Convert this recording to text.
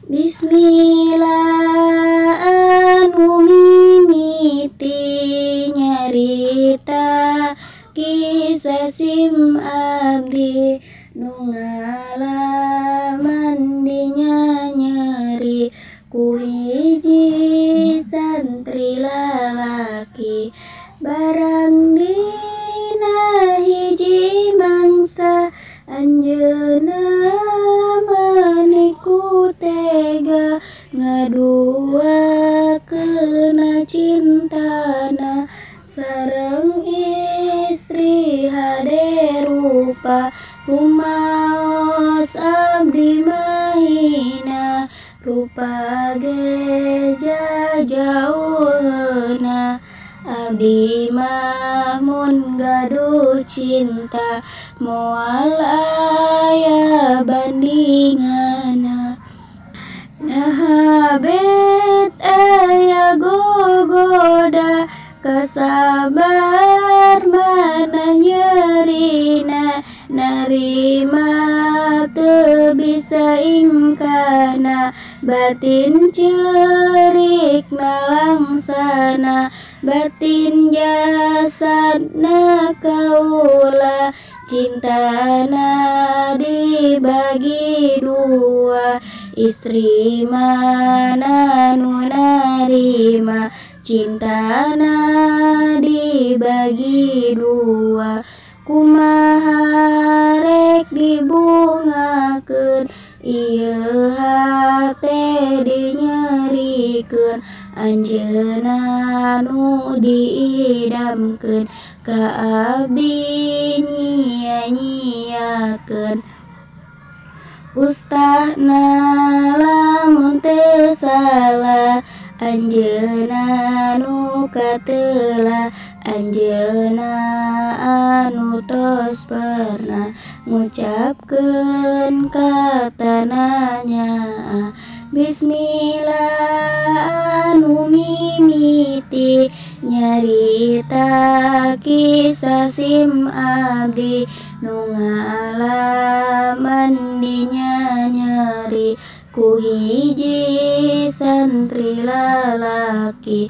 Bismillah anu mimiti nyarita kisah sim abdi nu ngalaman dinya nyeri ku hiji santri lalaki barang dina hiji mangsa anjeunna maniku tega ngaduakeun cintana sareng istri hade rupa rumaos abdi mahina rupa ge jauheuna abdi mah mun gaduh cinta moal aya bandingana nah bet aya gogoda kasabar mana nyerina narima teu bisa ingkana batin cerikna langsana batin jasadna kaula cintana dibagi dua istri mana nu narima cintana dibagi dua kumaha rek dibungakeun ieu hate dinyerikeun anjeunna nu diidamkeun ka abdi nyia-nyiakeun ustana lamun teu salah anjeunna nu kateulah anjeunna anu tos pernah ngucapkeun kata nanya Bismillah anu mimiti nyarita kisah sim abdi nu ngalaman dinya nyeri ku hiji santri lalaki